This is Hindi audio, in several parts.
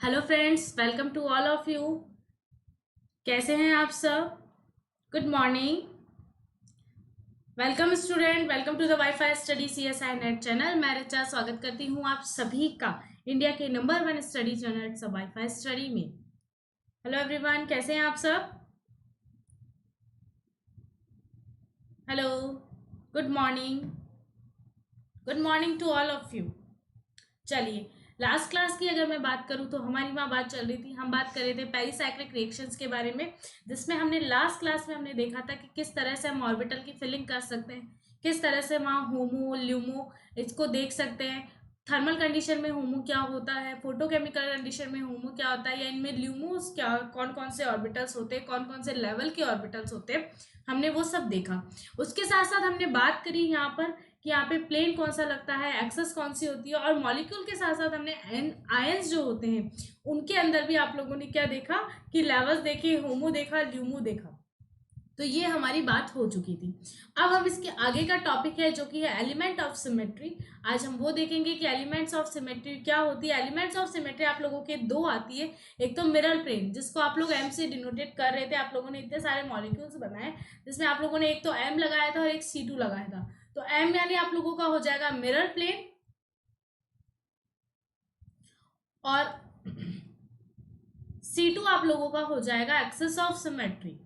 Hello friends, welcome to all of you. कैसे हैं आप सब? Good morning. Welcome student, welcome to the WiFi study CSI NET channel. मैं रिचा स्वागत करती हूं आप सभी का इंडिया के नंबर 1 स्टडी चैनल सब वाईफाई स्टडी में। हेलो एवरीवन, कैसे हैं आप सब? Hello, good morning. Good morning to all of you. चलिए, लास्ट क्लास की अगर मैं बात करूं तो हमारी वहाँ बात चल रही थी, हम बात कर रहे थे पेरिसाइक्लिक रिएक्शंस के बारे में, जिसमें हमने लास्ट क्लास में हमने देखा था कि किस तरह से हम ऑर्बिटल की फिलिंग कर सकते हैं, किस तरह से वहाँ होमो ल्यूमो इसको देख सकते हैं। थर्मल कंडीशन में होमो क्या होता है, फोटोकेमिकल कंडीशन में होमो क्या होता है, या इनमें ल्यूमोस क्या, कौन कौन से ऑर्बिटल्स होते हैं, कौन कौन से लेवल के ऑर्बिटल्स होते हैं, हमने वो सब देखा। उसके साथ साथ हमने बात करी यहाँ पर कि यहाँ पे प्लेन कौन सा लगता है, एक्सेस कौन सी होती है, और मॉलिक्यूल के साथ साथ हमने आयंस जो होते हैं उनके अंदर भी आप लोगों ने क्या देखा कि लेवल्स देखे, होमो देखा, ल्यूमो देखा। तो ये हमारी बात हो चुकी थी। अब हम इसके आगे का टॉपिक है जो कि है एलिमेंट ऑफ सिमेट्री। आज हम वो देखेंगे कि एलिमेंट्स ऑफ सिमेट्री क्या होती है। एलिमेंट्स ऑफ सिमेट्री आप लोगों के दो आती है। एक तो मिरर प्लेन, जिसको आप लोग एम से डिनोटेट कर रहे थे। आप लोगों ने इतने सारे मॉलिक्यूल्स बनाए जिसमें आप लोगों ने एक तो एम लगाया था और एक C2 लगाया था। तो एम यानी आप लोगों का हो जाएगा मिरर प्लेन, और C2 आप लोगों का हो जाएगा एक्सिस ऑफ सिमेट्री।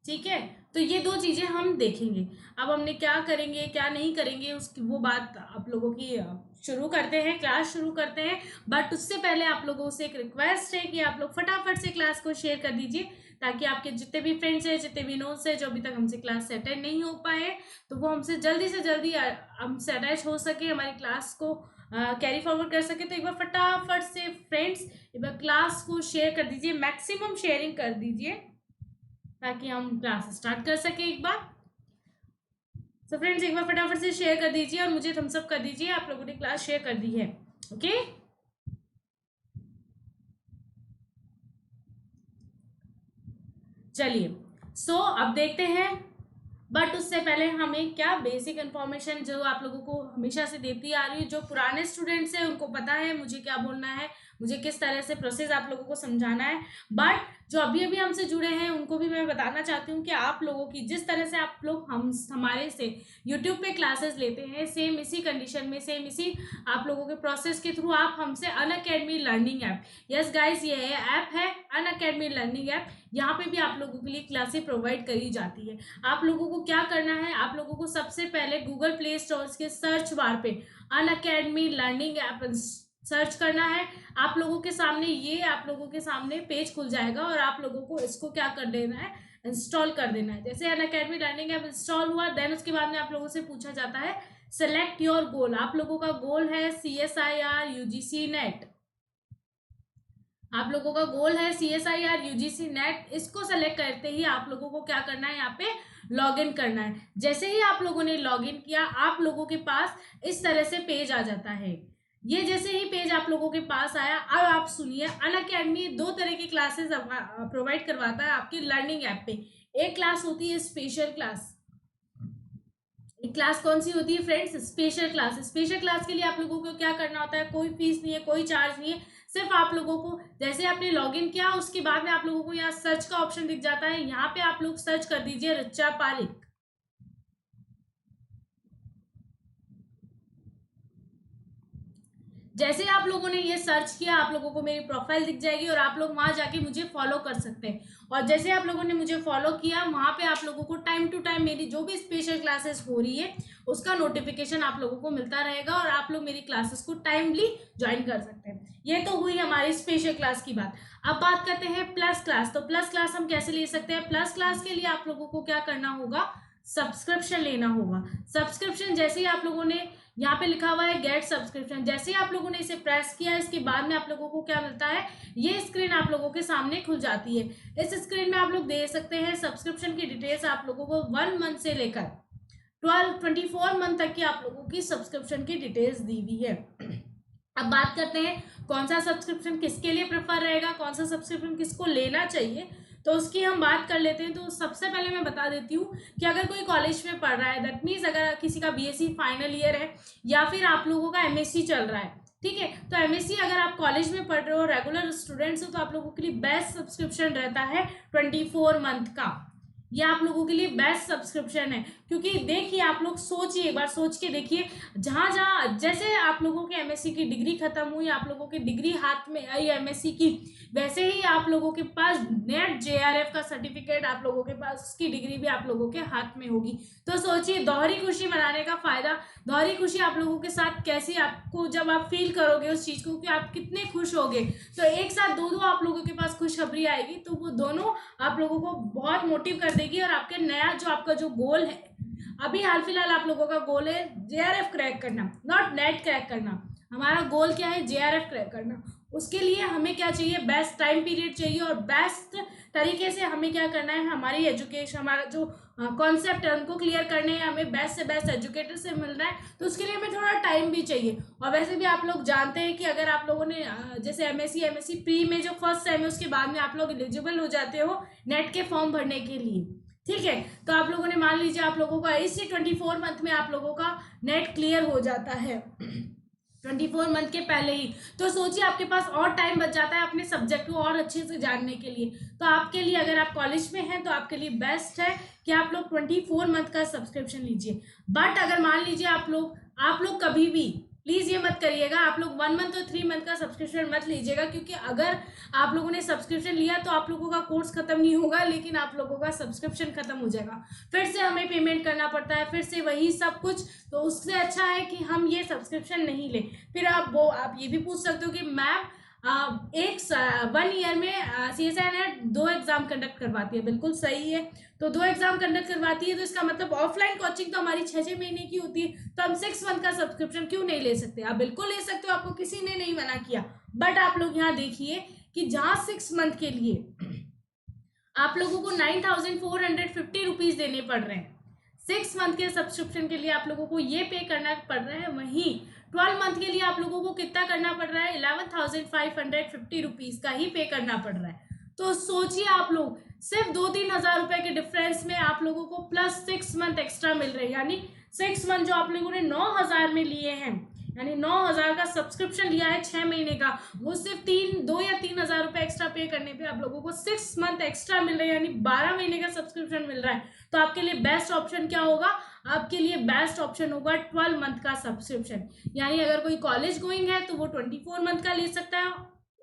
ठीक है, तो ये दो चीजें हम देखेंगे। अब हमने क्या करेंगे क्या नहीं करेंगे उसकी वो बात आप लोगों की शुरू करते हैं, क्लास शुरू करते हैं। बट उससे पहले आप लोगों से एक रिक्वेस्ट है कि आप लोग फटाफट से क्लास को शेयर कर दीजिए, ताकि आपके जितने भी फ्रेंड्स हैं, जितने भी नोट्स हैं, जो अभी तक हमसे क्लास से अटेंड नहीं हो पाए, तो वो हमसे जल्दी से जल्दी हमसे अटैच हो सके, हमारी क्लास को कैरी फॉरवर्ड कर सके। तो एक बार फटाफट से फ्रेंड्स एक बार क्लास को शेयर कर दीजिए, मैक्सिमम शेयरिंग कर दीजिए, ताकि हम क्लास स्टार्ट कर सके एक बार। सो फ्रेंड्स, एक बार फटाफट से शेयर कर दीजिए और मुझे थम्स अप कर दीजिए, आप लोगों ने क्लास शेयर कर दी है। ओके, चलिए। सो अब देखते हैं, बट उससे पहले हमें क्या बेसिक इन्फॉर्मेशन जो आप लोगों को हमेशा से देती आ रही है। जो पुराने स्टूडेंट्स हैं उनको पता है मुझे क्या बोलना है, मुझे किस तरह से प्रोसेस आप लोगों को समझाना है। बट जो अभी अभी हमसे जुड़े हैं उनको भी मैं बताना चाहती हूँ कि आप लोगों की जिस तरह से आप लोग हमारे से यूट्यूब पे क्लासेस लेते हैं, सेम इसी कंडीशन में, सेम इसी आप लोगों के प्रोसेस के थ्रू आप हमसे Unacademy learning app, yes guys ये ऐप है अनअकैडमी लर्निंग ऐप, यहाँ पे भी आप लोगों के लिए क्लासेस प्रोवाइड करी जाती है। आप लोगों को क्या करना है, आप लोगों को सबसे पहले गूगल प्ले स्टोर के सर्च बार पे अनअकैडमी लर्निंग ऐप सर्च करना है। आप लोगों के सामने ये आप लोगों के सामने पेज खुल जाएगा और आप लोगों को इसको क्या कर देना है, इंस्टॉल कर देना है। जैसे अनअकैडमी लर्निंग ऐप इंस्टॉल हुआ, देन उसके बाद में आप लोगों से पूछा जाता है सेलेक्ट योर गोल। आप लोगों का गोल है CSIR UGC नेट, आप लोगों का गोल है CSIR UGC नेट। इसको सेलेक्ट करते ही आप लोगों को क्या करना है, यहाँ पे लॉग इन करना है। जैसे ही आप लोगों ने लॉग इन किया, आप लोगों के पास इस तरह से पेज आ जाता है। ये जैसे ही पेज आप लोगों के पास आया, अब आप सुनिए, अनअकैडमी दो तरह की क्लासेस प्रोवाइड करवाता है आपकी लर्निंग ऐप पे। एक क्लास होती है स्पेशल क्लास। एक क्लास कौन सी होती है friends, special class. Special class के लिए आप लोगों को क्या करना होता है, कोई फीस नहीं है, कोई चार्ज नहीं है। सिर्फ आप लोगों को जैसे आपने लॉगिन किया उसके बाद में आप लोगों को यहाँ सर्च का ऑप्शन दिख जाता है, यहाँ पे आप लोग सर्च कर दीजिए रिचा पारिक। जैसे आप लोगों ने ये सर्च किया, आप लोगों को मेरी प्रोफाइल दिख जाएगी और आप लोग वहां जाके मुझे फॉलो कर सकते हैं। और जैसे आप लोगों ने मुझे फॉलो किया, वहां पे आप लोगों को टाइम टू टाइम मेरी जो भी स्पेशल क्लासेस हो रही है उसका नोटिफिकेशन आप लोगों को मिलता रहेगा और आप लोग मेरी क्लासेस को टाइमली ज्वाइन कर सकते हैं। ये तो हुई हमारी स्पेशल क्लास की बात। अब बात करते हैं प्लस क्लास। तो प्लस क्लास हम कैसे ले सकते हैं? प्लस क्लास के लिए आप लोगों को क्या करना होगा, सब्सक्रिप्शन लेना होगा। सब्सक्रिप्शन जैसे ही आप लोगों ने यहाँ पे लिखा हुआ है गेट सब्सक्रिप्शन, जैसे ही आप लोगों ने इसे प्रेस किया, इसके बाद में आप लोगों को क्या मिलता है, ये स्क्रीन आप लोगों के सामने खुल जाती है। इस स्क्रीन में आप लोग दे सकते हैं सब्सक्रिप्शन की डिटेल्स आप लोगों को 1 मंथ से लेकर 24 मंथ तक की आप लोगों की सब्सक्रिप्शन की डिटेल्स दी हुई है। अब बात करते हैं कौन सा सब्सक्रिप्शन किसके लिए प्रेफर रहेगा, कौन सा सब्सक्रिप्शन किसको लेना चाहिए। तो उसकी हम बात कर लेते हैं। तो सबसे पहले मैं बता देती हूँ कि अगर कोई कॉलेज में पढ़ रहा है, दैट मीन्स अगर किसी का बीएससी फाइनल ईयर है या फिर आप लोगों का एमएससी चल रहा है, ठीक है, तो एमएससी अगर आप कॉलेज में पढ़ रहे हो, रेगुलर स्टूडेंट्स हो, तो आप लोगों के लिए बेस्ट सब्सक्रिप्शन रहता है 24 मंथ का। ये आप लोगों के लिए बेस्ट सब्सक्रिप्शन है, क्योंकि देखिए आप लोग सोचिए, एक बार सोच के देखिए, जहाँ जहाँ जैसे आप लोगों के एमएससी की डिग्री खत्म हुई, आप लोगों की डिग्री हाथ में आई एमएससी की, वैसे ही आप लोगों के पास नेट जेआरएफ का सर्टिफिकेट, आप लोगों के पास उसकी डिग्री भी आप लोगों के हाथ में होगी। तो सोचिए दोहरी खुशी मनाने का फायदा, दोहरी खुशी आप लोगों के साथ कैसी, आपको जब आप फील करोगे उस चीज को कि आप कितने खुश होगे, तो एक साथ दो दो आप लोगों के पास खुशखबरी आएगी, तो वो दोनों आप लोगों को बहुत मोटिव कर देगी। और आपके नया जो आपका जो गोल है, अभी हाल फिलहाल आप लोगों का गोल है जेआरएफ क्रैक करना, नॉट नेट क्रैक करना। हमारा गोल क्या है? जेआरएफ क्रैक करना। उसके लिए हमें क्या चाहिए? बेस्ट टाइम पीरियड चाहिए, और बेस्ट तरीके से हमें क्या करना है, हमारी एजुकेशन, हमारा जो कॉन्सेप्ट है उनको क्लियर करने हैं, हमें बेस्ट से बेस्ट एजुकेटर से मिलना है, तो उसके लिए हमें थोड़ा टाइम भी चाहिए। और वैसे भी आप लोग जानते हैं कि अगर आप लोगों ने जैसे एमएससी प्री में जो फर्स्ट सेम है उसके बाद में आप लोग एलिजिबल हो जाते हो नेट के फॉर्म भरने के लिए, ठीक है। तो आप लोगों ने मान लीजिए आप लोगों का इसी 24 मंथ में आप लोगों का नेट क्लियर हो जाता है 24 मंथ के पहले ही, तो सोचिए आपके पास और टाइम बच जाता है अपने सब्जेक्ट को और अच्छे से जानने के लिए। तो आपके लिए, अगर आप कॉलेज में हैं तो आपके लिए बेस्ट है कि आप लोग 24 मंथ का सब्सक्रिप्शन लीजिए। बट अगर मान लीजिए आप लोग कभी भी प्लीज ये मत करिएगा, आप लोग 1 मंथ और 3 मंथ का सब्सक्रिप्शन मत लीजिएगा, क्योंकि अगर आप लोगों ने सब्सक्रिप्शन लिया तो आप लोगों का कोर्स खत्म नहीं होगा, लेकिन आप लोगों का सब्सक्रिप्शन खत्म हो जाएगा, फिर से हमें पेमेंट करना पड़ता है, फिर से वही सब कुछ। तो उससे अच्छा है कि हम ये सब्सक्रिप्शन नहीं लें। फिर आप ये भी पूछ सकते हो कि मैम 1 ईयर में CSI नेट 2 एग्जाम कंडक्ट करवाती है। बिल्कुल सही है, तो 2 एग्जाम कंडक्ट करवाती है, तो इसका मतलब ऑफलाइन कोचिंग तो हमारी 6-6 महीने की होती है, तो हम 6 मंथ का सब्सक्रिप्शन क्यों नहीं ले सकते? आप बिल्कुल ले सकते हो, आपको किसी ने नहीं मना किया। बट आप लोग यहाँ देखिए कि जहाँ 6 मंथ के लिए आप लोगों को 9,450 रुपीज देने पड़ रहे हैं, 6 मंथ के सब्सक्रिप्शन के लिए आप लोगों को ये पे करना पड़ रहा है। वहीं 12 मंथ के लिए आप लोगों को कितना करना पड़ रहा है? 11,550 रुपीज का ही पे करना पड़ रहा है। तो सोचिए आप लोग, सिर्फ 2-3 हजार रुपए के डिफरेंस में आप लोगों को प्लस 6 मंथ एक्स्ट्रा मिल रहे हैं, यानी 6 मंथ जो आप लोगों ने 9,000 में लिए हैं, यानी 9,000 का सब्सक्रिप्शन लिया है 6 महीने का, वो सिर्फ 2 या 3 हजार रुपए एक्स्ट्रा पे करने पे आप लोगों को 6 मंथ एक्स्ट्रा मिल रहे हैं, यानी 12 महीने का सब्सक्रिप्शन मिल रहा है। तो आपके लिए बेस्ट ऑप्शन क्या होगा? आपके लिए बेस्ट ऑप्शन होगा 12 मंथ का सब्सक्रिप्शन। यानी अगर कोई कॉलेज गोइंग है तो वो 24 मंथ का ले सकता है,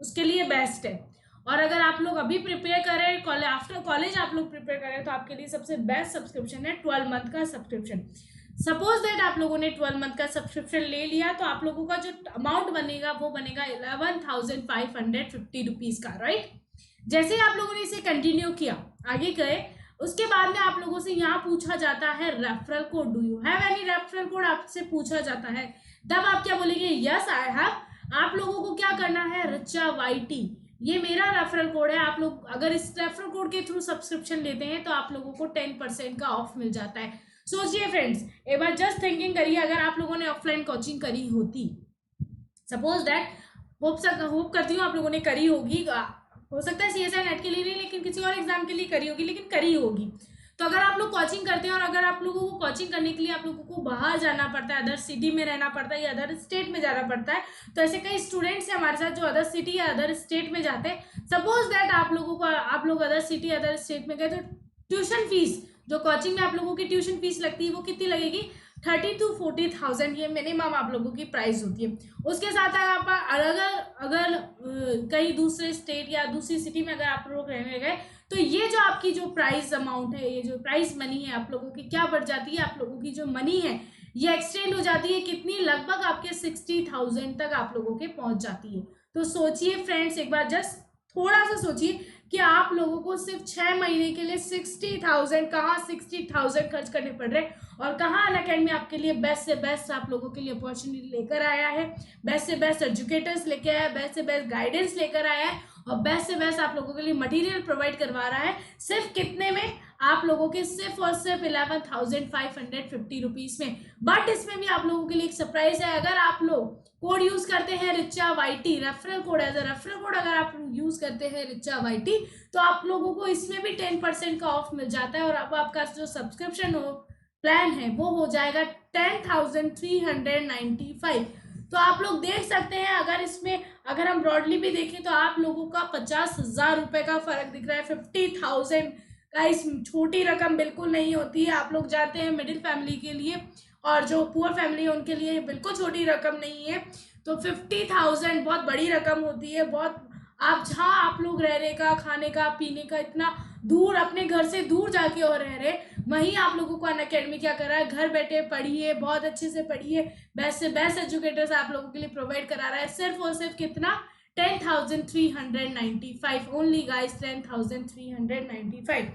उसके लिए बेस्ट है। और अगर आप लोग अभी प्रिपेयर कर रहे हैं, आफ्टर कॉलेज आप लोग प्रिपेयर कर रहे हैं, तो आपके लिए सबसे बेस्ट सब्सक्रिप्शन है 12 मंथ का सब्सक्रिप्शन। सपोज दैट आप लोगों ने 12 मंथ का सब्सक्रिप्शन ले लिया, तो आप लोगों का जो अमाउंट बनेगा वो बनेगा 11,550 रुपीज का, राइट। जैसे आप लोगों ने इसे कंटिन्यू किया, आगे गए, उसके बाद में आप लोगों से यहाँ पूछा जाता है referral code, do you have any referral code, आपसे पूछा जाता है, तब आप क्या बोलेंगे? Yes I have. आप लोगों को क्या करना है? रिचा YT, ये मेरा रेफरल कोड है। आप लोग अगर इस रेफरल कोड के थ्रू सब्सक्रिप्शन लेते हैं तो आप लोगों को 10% का ऑफ मिल जाता है। सोचिए फ्रेंड्स, एक बार जस्ट थिंकिंग करिए, अगर आप लोगों ने ऑफलाइन कोचिंग करी होती, सपोज दैट, होप करती हूँ आप लोगों ने करी होगी, हो सकता है CSI नेट के लिए नहीं, लेकिन किसी और एग्जाम के लिए करी होगी, लेकिन करी होगी। तो अगर आप लोग कोचिंग करते हैं और अगर आप लोगों को कोचिंग करने के लिए आप लोगों को बाहर जाना पड़ता है, अदर सिटी में रहना पड़ता है या अदर स्टेट में जाना पड़ता है, तो ऐसे कई स्टूडेंट्स हैं हमारे साथ जो अदर सिटी या अदर स्टेट में जाते हैं। सपोज दैट आप लोग अदर सिटी अदर स्टेट में गए, तो ट्यूशन फीस, जो कोचिंग में आप लोगों की ट्यूशन फीस लगती है वो कितनी लगेगी? 30,000 to 40,000, ये मिनिमम आप लोगों की प्राइस होती है। उसके साथ आप अगर कहीं दूसरे स्टेट या दूसरी सिटी में अगर आप लोग रहने गए, तो ये जो आपकी जो प्राइस अमाउंट है, ये जो प्राइस मनी है आप लोगों की क्या बढ़ जाती है? आप लोगों की जो मनी है ये एक्सटेंड हो जाती है, कितनी? लगभग आपके 60,000 तक आप लोगों के पहुंच जाती है। तो सोचिए फ्रेंड्स, एक बार जस्ट थोड़ा सा सोचिए कि आप लोगों को सिर्फ 6 महीने के लिए 60,000, कहाँ 60,000 खर्च करने पड़ रहे हैं, और कहाँ अनअकैडमी आपके लिए बेस्ट से बेस्ट आप लोगों के लिए अपॉर्चुनिटी लेकर आया है, बेस्ट से बेस्ट एजुकेटर्स लेके आया है, बेस्ट से बेस्ट गाइडेंस लेकर आया है, और बेस्ट से बेस्ट आप लोगों के लिए मटेरियल प्रोवाइड करवा रहा है। सिर्फ कितने में? आप लोगों के सिर्फ और सिर्फ 11,550 रुपीज में। बट इसमें भी आप लोगों के लिए एक सरप्राइज है। अगर आप लोग कोड यूज करते हैं Richa YT, referral code as a referral code अगर आप यूज करते हैं रिचा वाईटी, तो आप लोगों को इसमें भी 10% का ऑफ मिल जाता है और अब आपका जो सब्सक्रिप्शन हो प्लान है वो हो जाएगा 10,395। तो आप लोग देख सकते हैं, अगर इसमें अगर हम ब्रॉडली भी देखें तो आप लोगों का 50,000 रुपए का फर्क दिख रहा है। 50,000 का इस छोटी रकम बिल्कुल नहीं होती है। आप लोग जानते हैं मिडिल फैमिली के लिए और जो पुअर फैमिली है उनके लिए बिल्कुल छोटी रकम नहीं है। तो 50,000 बहुत बड़ी रकम होती है। बहुत आप जहाँ आप लोग रहने का, खाने का, पीने का, इतना दूर अपने घर से दूर जाके और रह रहे, वहीं आप लोगों को अनअकैडमी क्या कर रहा है, घर बैठे पढ़िए, बहुत अच्छे से पढ़िए, बेस्ट से बेस्ट एजुकेटर्स आप लोगों के लिए प्रोवाइड करा रहा है। सिर्फ और सिर्फ कितना, 10,395 ओनली गाइस, 10,395।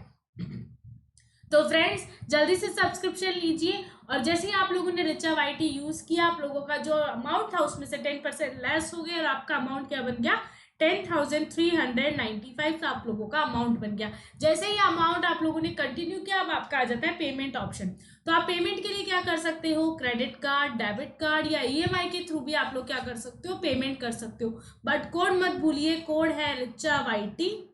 तो फ्रेंड्स जल्दी से सब्सक्रिप्शन लीजिए और जैसे ही आप लोगों ने रिचा वाईटी यूज किया, आप लोगों का जो अमाउंट था उसमें से 10% लेस हो गया और आपका अमाउंट क्या बन गया, 10,395 का आप लोगों का अमाउंट बन गया। जैसे ही अमाउंट आप लोगों ने कंटिन्यू किया, अब आपका आ जाता है पेमेंट ऑप्शन। तो आप पेमेंट के लिए क्या कर सकते हो, क्रेडिट कार्ड, डेबिट कार्ड या ईएमआई के थ्रू भी आप लोग क्या कर सकते हो, पेमेंट कर सकते हो। बट कोड मत भूलिए, कोड है रिचा वाईटी।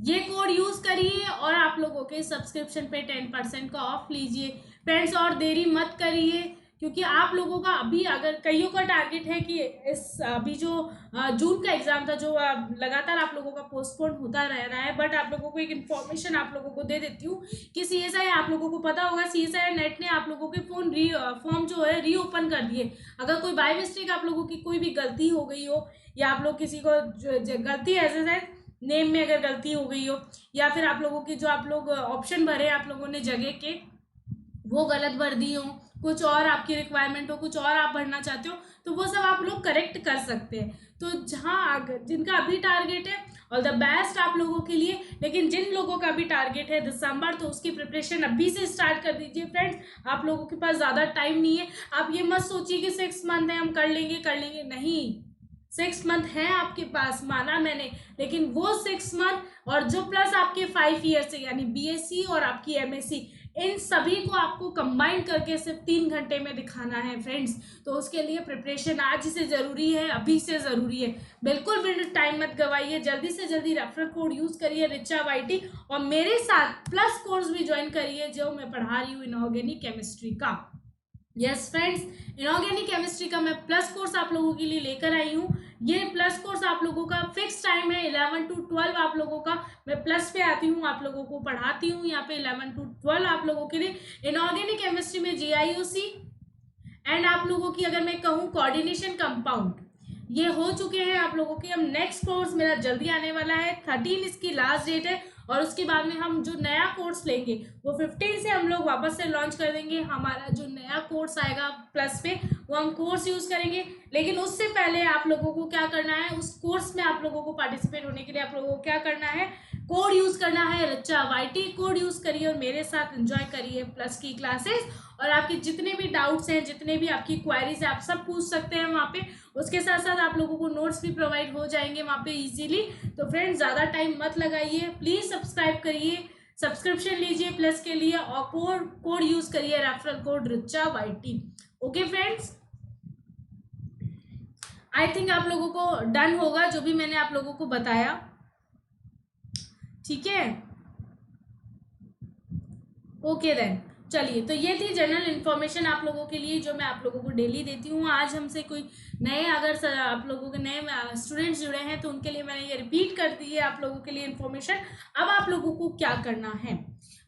ये कोड यूज करिए और आप लोगों के सब्सक्रिप्शन पे 10% का ऑफ लीजिए फ्रेंड्स। और देरी मत करिए, क्योंकि आप लोगों का अभी अगर कईयों का टारगेट है कि इस अभी जो जून का एग्जाम था जो लगातार आप लोगों का पोस्टपोन होता रह रहा है, बट आप लोगों को एक इन्फॉर्मेशन आप लोगों को दे देती हूँ कि सीएसआई, आप लोगों को पता होगा सीएसआई नेट ने आप लोगों के फॉर्म जो है रीओपन कर दिए। अगर कोई बाय मिस्टेक आप लोगों की कोई भी गलती हो गई हो, या आप लोग किसी को गलती ऐसे नेम में अगर गलती हो गई हो, या फिर आप लोगों की जो आप लोग ऑप्शन भरे आप लोगों ने जगह के वो गलत भर दी हो, कुछ और आपकी रिक्वायरमेंट हो, कुछ और आप भरना चाहते हो, तो वो सब आप लोग करेक्ट कर सकते हैं। तो जहाँ जिनका अभी टारगेट है, ऑल द बेस्ट आप लोगों के लिए। लेकिन जिन लोगों का भी टारगेट है दिसंबर, तो उसकी प्रिपरेशन अभी से स्टार्ट कर दीजिए फ्रेंड्स। आप लोगों के पास ज़्यादा टाइम नहीं है। आप ये मत सोचिए कि 6 मंथ है हम कर लेंगे, नहीं। 6 मंथ है आपके पास, माना मैंने, लेकिन वो 6 मंथ और जो प्लस आपके 5 ईयर्स है यानी बीएससी और आपकी एमएससी, इन सभी को आपको कंबाइन करके सिर्फ 3 घंटे में दिखाना है फ्रेंड्स। तो उसके लिए प्रिपरेशन आज से ज़रूरी है, अभी से ज़रूरी है। बिल्कुल भी टाइम मत गवाइए, जल्दी से जल्दी रेफरल कोड यूज़ करिए रिचा वाईटी, और मेरे साथ प्लस कोर्स भी ज्वाइन करिए जो मैं पढ़ा रही हूँ इनऑर्गेनिक केमिस्ट्री का। यस फ्रेंड्स, इनऑर्गेनिक केमिस्ट्री का मैं प्लस कोर्स आप लोगों के लिए लेकर आई हूँ। ये प्लस कोर्स आप लोगों का फिक्स टाइम है 11 to 12 आप लोगों का। मैं प्लस पे आती हूँ, आप लोगों को पढ़ाती हूँ यहाँ पे 11 to 12 आप लोगों के लिए इनऑर्गेनिक केमिस्ट्री में जीआईओसी एंड आप लोगों की अगर मैं कहूँ कोऑर्डिनेशन कंपाउंड, ये हो चुके हैं आप लोगों के। अब नेक्स्ट कोर्स मेरा जल्दी आने वाला है, 13 इसकी लास्ट डेट है, और उसके बाद में हम जो नया कोर्स लेंगे वो 15 से हम लोग वापस से लॉन्च कर देंगे। हमारा जो नया कोर्स आएगा प्लस पे वो हम कोर्स यूज़ करेंगे। लेकिन उससे पहले आप लोगों को क्या करना है, उस कोर्स में आप लोगों को पार्टिसिपेट होने के लिए आप लोगों को क्या करना है, कोड यूज़ करना है रिचा वाईटी। कोड यूज़ करिए और मेरे साथ एंजॉय करिए प्लस की क्लासेस, और आपके जितने भी डाउट्स हैं, जितने भी आपकी क्वायरीज है, आप सब पूछ सकते हैं वहाँ पे। उसके साथ साथ आप लोगों को नोट्स भी प्रोवाइड हो जाएंगे वहाँ पे इजीली। तो फ्रेंड्स ज़्यादा टाइम मत लगाइए, प्लीज़ सब्सक्राइब करिए, सब्सक्रिप्शन लीजिए प्लस के लिए, और कोड यूज़ करिए referral code Richa YT. Okay friends, I think आप लोगों को डन होगा जो भी मैंने आप लोगों को बताया, ठीक है। ओके देन, चलिए, तो ये थी जनरल इन्फॉर्मेशन आप लोगों के लिए जो मैं आप लोगों को डेली देती हूँ। आज हमसे कोई नए अगर आप लोगों के नए स्टूडेंट्स जुड़े हैं तो उनके लिए मैंने ये रिपीट कर दी है आप लोगों के लिए इन्फॉर्मेशन। अब आप लोगों को क्या करना है,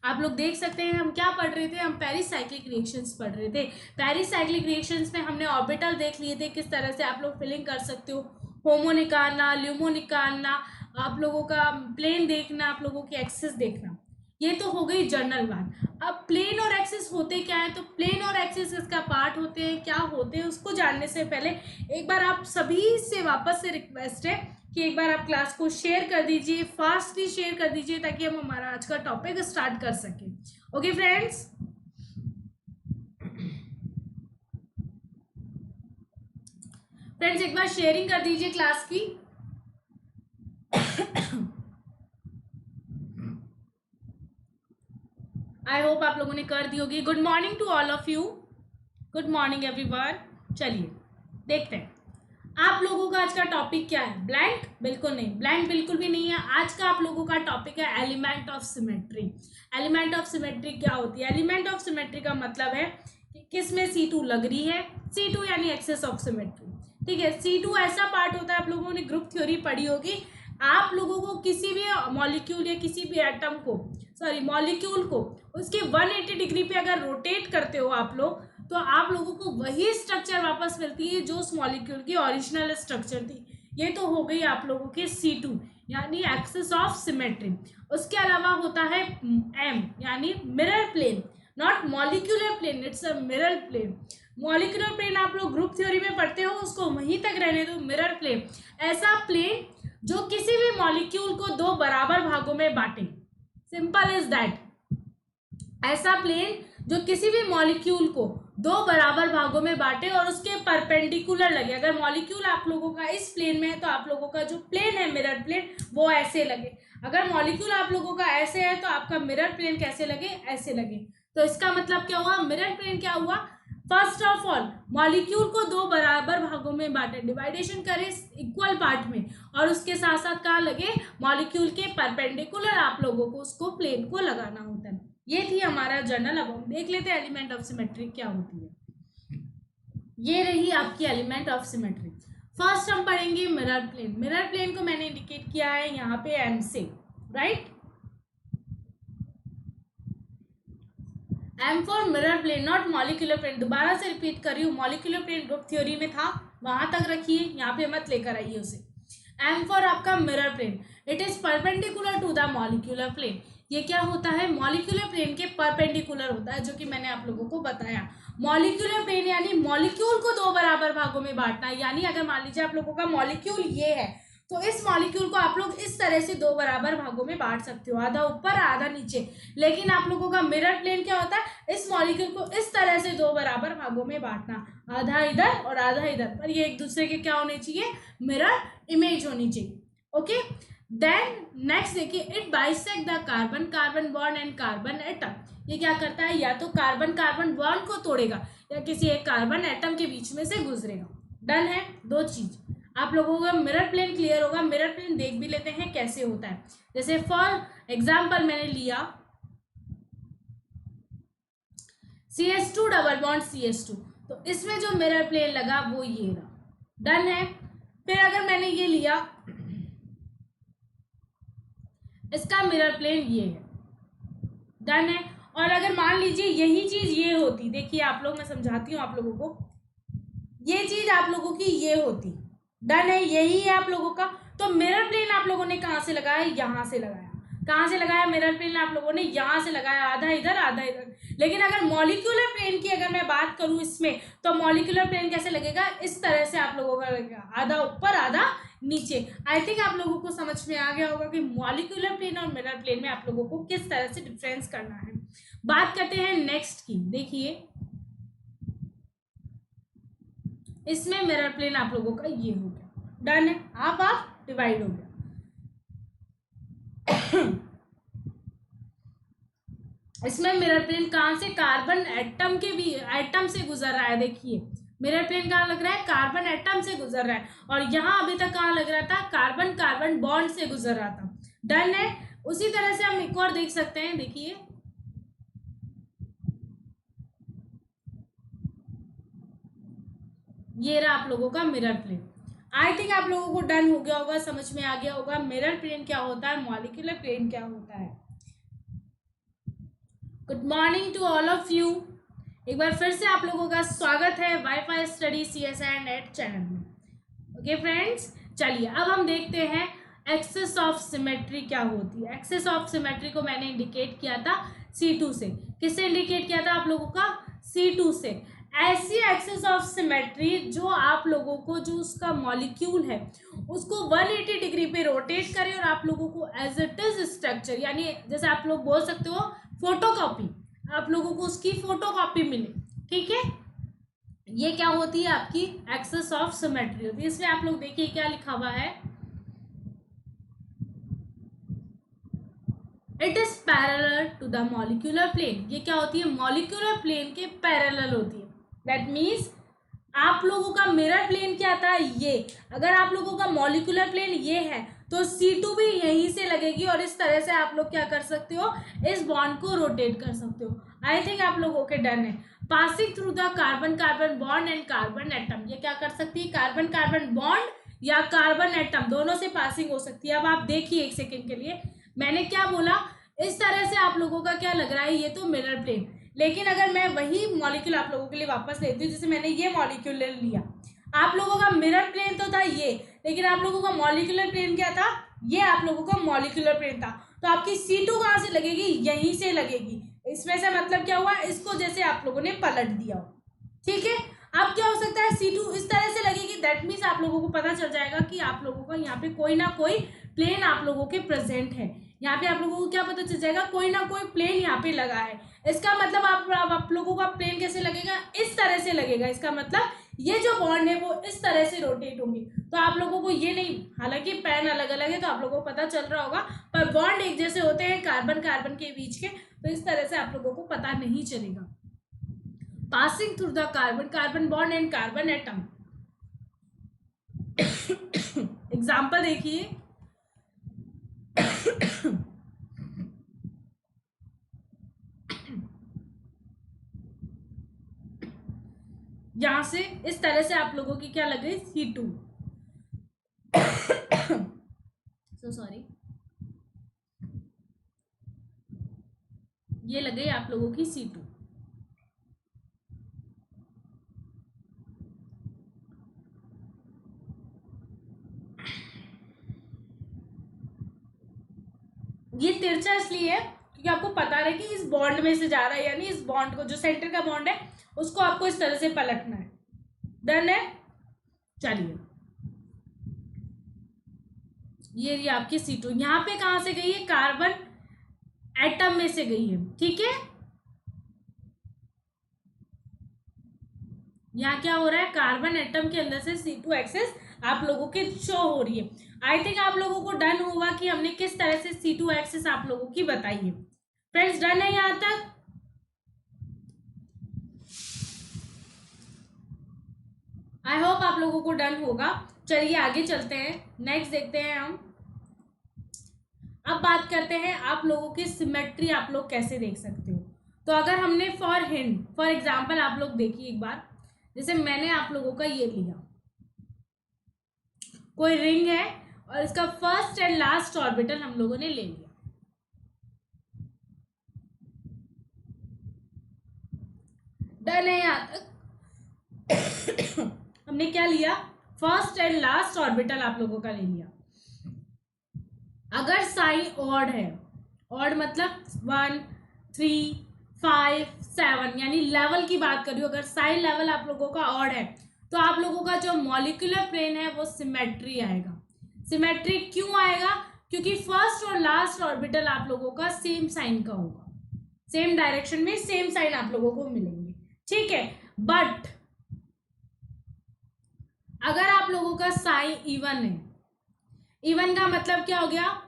आप लोग देख सकते हैं हम क्या पढ़ रहे थे, हम पेरिसाइक्लिक रिएक्शंस पढ़ रहे थे। पेरिसाइक्लिक रिएक्शंस में हमने ऑर्बिटल देख लिए थे, किस तरह से आप लोग फिलिंग कर सकते हो, होमो निकालना, ल्यूमो निकालना, आप लोगों का प्लेन देखना, आप लोगों की एक्सिस देखना। ये तो हो गई जनरल बात। अब प्लेन और एक्सिस होते क्या है, तो प्लेन और एक्सिस इसका पार्ट होते हैं, क्या होते हैं उसको जानने से पहले एक बार आप सभी से वापस से रिक्वेस्ट है कि एक बार आप क्लास को शेयर कर दीजिए, फास्टली शेयर कर दीजिए, ताकि हम हमारा आज का टॉपिक स्टार्ट कर सकें। ओके फ्रेंड्स, एक बार शेयरिंग कर दीजिए क्लास की। आई होप आप लोगों ने कर दी होगी। Good morning to all of you, good morning everyone. चलिए देखते हैं आप लोगों का आज का टॉपिक क्या है। ब्लैंक? बिल्कुल नहीं, ब्लैंक बिल्कुल भी नहीं है। आज का आप लोगों का टॉपिक है element of symmetry. Element of symmetry क्या होती है? एलिमेंट ऑफ सिमेट्री का मतलब है कि किस में C2 लग रही है। C2 यानी एक्सेस ऑफ सिमेट्री, ठीक है। C2 ऐसा पार्ट होता है, आप लोगों ने ग्रुप थ्योरी पढ़ी होगी। आप लोगों को किसी भी मॉलिक्यूल या किसी भी एटम को, सॉरी मॉलिक्यूल को, उसके 180 डिग्री पे अगर रोटेट करते हो आप लोग, तो आप लोगों को वही स्ट्रक्चर वापस मिलती है जो उस मॉलिक्यूल की ओरिजिनल स्ट्रक्चर थी। ये तो हो गई आप लोगों के C2 यानी एक्सिस ऑफ सिमेट्री। उसके अलावा होता है M यानी mirror plane, not molecular plane, it's a mirror plane. Molecular plane आप लोग ग्रुप थ्योरी में पढ़ते हो, उसको वहीं तक रहने दो। मिरर प्लेन ऐसा प्लेन जो किसी भी मॉलिक्यूल को दो बराबर भागों में बांटे, सिंपल इज दैट। ऐसा प्लेन जो किसी भी मॉलिक्यूल को दो बराबर भागों में बांटे और उसके परपेंडिकुलर लगे। अगर मॉलिक्यूल आप लोगों का इस प्लेन में है तो आप लोगों का जो प्लेन है मिरर प्लेन वो ऐसे लगे। अगर मॉलिक्यूल आप लोगों का ऐसे है तो आपका मिरर प्लेन कैसे लगे? ऐसे लगे। तो इसका मतलब क्या हुआ? मिरर प्लेन क्या हुआ? फर्स्ट ऑफ ऑल मॉलिक्यूल को दो बराबर भागों में बांटे, डिवाइडेशन करें इक्वल पार्ट में, और उसके साथ साथ कहाँ लगे? मॉलिक्यूल के परपेंडिकुलर आप लोगों को उसको प्लेन को लगाना होता है। ये थी हमारा जर्नल। अब हम देख लेते हैं एलिमेंट ऑफ सिमेट्री क्या होती है। ये रही आपकी एलिमेंट ऑफ सिमेट्री। फर्स्ट हम पढ़ेंगे मिरर प्लेन। मिरर प्लेन को मैंने इंडिकेट किया है यहाँ पे M से, right. M for mirror plane, not molecular plane. दोबारा से रिपीट कर रही हूँ, मॉलिक्यूलर प्लेन ग्रुप थ्योरी में था, वहां तक रखिए, यहाँ पे मत लेकर आइए उसे। M फॉर आपका mirror plane, it is perpendicular to the molecular plane. ये क्या होता है? मॉलिक्यूलर प्लेन के परपेंडिकुलर होता है, जो कि मैंने आप लोगों को बताया। मॉलिक्यूलर प्लेन यानी मॉलिक्यूल को दो बराबर भागों में बांटना। यानी अगर मान लीजिए आप लोगों का मॉलिक्यूल ये है, तो इस मॉलिक्यूल को आप लोग इस तरह से दो बराबर भागों में बांट सकते हो, आधा ऊपर आधा नीचे। लेकिन आप लोगों का मिरर प्लेन क्या होता है? इस मॉलिक्यूल को इस तरह से दो बराबर भागों में बांटना, आधा इधर और आधा इधर, पर ये एक दूसरे के क्या होने चाहिए? मिरर इमेज होनी चाहिए। ओके, देन नेक्स्ट देखिए, it bisect the carbon carbon bond and carbon atom. ये क्या करता है? या तो कार्बन कार्बन बॉन्ड को तोड़ेगा या किसी एक कार्बन एटम के बीच में से गुजरेगा। डन है, दो चीज। आप लोगों का मिरर प्लेन क्लियर होगा। मिरर प्लेन देख भी लेते हैं कैसे होता है। जैसे फॉर एग्जाम्पल मैंने लिया CH2 डबल बॉन्ड CH2, तो इसमें जो मिरर प्लेन लगा वो ये रहा। डन है। फिर अगर मैंने ये लिया, इसका मिरर प्लेन ये है। डन है। और अगर मान लीजिए यही चीज ये होती, देखिए आप लोग, मैं समझाती हूँ आप लोगों को, ये चीज आप लोगों की ये होती। डन है, यही है आप लोगों का। तो मिरर प्लेन आप लोगों ने कहाँ से लगाया? यहाँ से लगाया। कहाँ से लगाया? मिरर प्लेन आप लोगों ने यहाँ से लगाया, आधा इधर आधा इधर। लेकिन अगर मॉलिक्यूलर प्लेन की अगर मैं बात करूँ इसमें, तो मॉलिक्यूलर प्लेन कैसे लगेगा? इस तरह से आप लोगों का लगेगा, आधा ऊपर आधा नीचे। आई थिंक आप लोगों को समझ में आ गया होगा कि मॉलिक्यूलर प्लेन और मिरर प्लेन में आप लोगों को किस तरह से डिफरेंस करना है। बात करते हैं नेक्स्ट की। देखिए इसमें मिरर प्लेन आप लोगों का ये हो गया। डन है, आप डिवाइड हो गया। इसमें मिरर प्लेन कहाँ से? कार्बन एटम के भी एटम से गुजर रहा है। देखिए मिरर प्लेन कहाँ लग रहा है? कार्बन एटम से गुजर रहा है। और यहाँ अभी तक कहाँ लग रहा था? कार्बन कार्बन बॉन्ड से गुजर रहा था। डन है। उसी तरह से हम एक और देख सकते हैं। देखिए ये रहा आप लोगों का मिरर प्लेन। आई थिंक आप लोगों को डन हो गया होगा, समझ में आ गया होगा मिरर प्लेन क्या होता है, मॉलिक्यूलर प्लेन क्या होता है। Good morning to all of you. एक बार फिर से आप लोगों का स्वागत है wifi study CSI net channel में। ओके फ्रेंड्स, चलिए अब हम देखते हैं एक्सेस ऑफ सिमेट्री क्या होती है। एक्सेस ऑफ सिमेट्री को मैंने इंडिकेट किया था C2 से। किससे इंडिकेट किया था आप लोगों का? C2 से। ऐसी एक्सेस ऑफ सिमेट्री जो आप लोगों को, जो उसका मॉलिक्यूल है उसको 180 डिग्री पे रोटेट करे और आप लोगों को एज इट इज स्ट्रक्चर, यानी जैसे आप लोग बोल सकते हो फोटोकॉपी, आप लोगों को उसकी फोटोकॉपी मिले। ठीक है, ये क्या होती है? आपकी एक्सेस ऑफ सिमेट्री होती है। इसमें आप लोग देखिए क्या लिखा हुआ है, it is parallel to the molecular plane. ये क्या होती है, मॉलिक्यूलर प्लेन के पैरेलल होती है। दैट मीन्स आप लोगों का मिरर प्लेन क्या था, ये अगर आप लोगों का मॉलिक्यूलर प्लेन ये है तो C2 भी यहीं से लगेगी और इस तरह से आप लोग क्या कर सकते हो, इस बॉन्ड को रोटेट कर सकते हो। आई थिंक आप लोगों के डन है। Passing through the carbon carbon bond and carbon atom, ये क्या कर सकती है, कार्बन कार्बन बॉन्ड या कार्बन एटम दोनों से पासिंग हो सकती है। अब आप देखिए एक सेकेंड के लिए, मैंने क्या बोला, इस तरह से आप लोगों का क्या लग रहा है, ये तो मिरर प्लेन। लेकिन अगर मैं वही मॉलिक्यूल आप लोगों के लिए वापस लेती हूँ, जैसे मैंने ये मॉलिक्यूल ले लिया, आप लोगों का मिरर प्लेन तो था ये, लेकिन आप लोगों का मॉलिक्यूलर प्लेन क्या था, ये आप लोगों का मॉलिक्यूलर प्लेन था। तो आपकी C2 कहाँ से लगेगी, यहीं से लगेगी। इसमें से मतलब क्या हुआ, इसको जैसे आप लोगों ने पलट दिया हो, ठीक है। अब क्या हो सकता है, C2 इस तरह से लगेगी, दैट मीन्स आप लोगों को पता चल जाएगा कि आप लोगों का यहाँ पे कोई ना कोई प्लेन आप लोगों के प्रेजेंट है। यहाँ पे आप लोगों को क्या पता चल जाएगा, कोई ना कोई प्लेन यहाँ पे लगा है। इसका मतलब आप लोगों का प्लेन कैसे लगेगा, इस तरह से लगेगा। इसका मतलब ये जो बॉन्ड है वो इस तरह से रोटेट होंगी। तो आप लोगों को ये नहीं, हालांकि पेन अलग अलग है तो आप लोगों को पता चल रहा होगा, पर बॉन्ड एक जैसे होते हैं कार्बन कार्बन के बीच के, तो इस तरह से आप लोगों को पता नहीं चलेगा। Passing through the carbon carbon bond and carbon atom. Example देखिए, यहां से इस तरह से आप लोगों की क्या लग रही, C2, सो सॉरी, ये लग गई आप लोगों की C2। ये तिरछा इसलिए है क्योंकि आपको पता है कि इस बॉन्ड में से जा रहा है, यानी इस बॉन्ड को, जो सेंटर का बॉन्ड है उसको आपको इस तरह से पलटना है। डन है, चलिए ये रही आपकी C2। यहाँ पे कहां से गई है, कार्बन एटम में से गई है, ठीक है। यहाँ क्या हो रहा है, कार्बन एटम के अंदर से C2 एक्सेस आप लोगों के शो हो रही है। आई थिंक आप लोगों को डन होगा कि हमने किस तरह से C2 एक्सेस आप लोगों की बताई है। फ्रेंड्स डन है यहाँ तक, आई होप आप लोगों को डन होगा। चलिए आगे चलते हैं, नेक्स्ट देखते हैं हम। अब बात करते हैं आप लोगों की सिमेट्री आप लोग कैसे देख सकते हो। तो अगर हमने फॉर एग्जाम्पल आप लोग देखिए एक बार, जैसे मैंने आप लोगों का ये लिया, कोई रिंग है और इसका फर्स्ट एंड लास्ट ऑर्बिटल हम लोगों ने ले लिया। डन है यहाँ तक। हमने क्या लिया, फर्स्ट एंड लास्ट ऑर्बिटल आप लोगों का ले लिया। अगर साइन ऑड है, ऑड मतलब 1 3 5 7, यानी लेवल की बात कर रही हूँ, अगर साइन लेवल आप लोगों का ऑड है तो आप लोगों का जो मॉलिक्यूलर प्लेन है वो सिमेट्री आएगा। सिमेट्री क्यों आएगा, क्योंकि फर्स्ट और लास्ट ऑर्बिटल आप लोगों का सेम साइन का होगा, सेम डायरेक्शन में सेम साइन आप लोगों को मिलेंगे, ठीक है। बट अगर आप लोगों का साइन इवन है, इवन का मतलब क्या हो गया,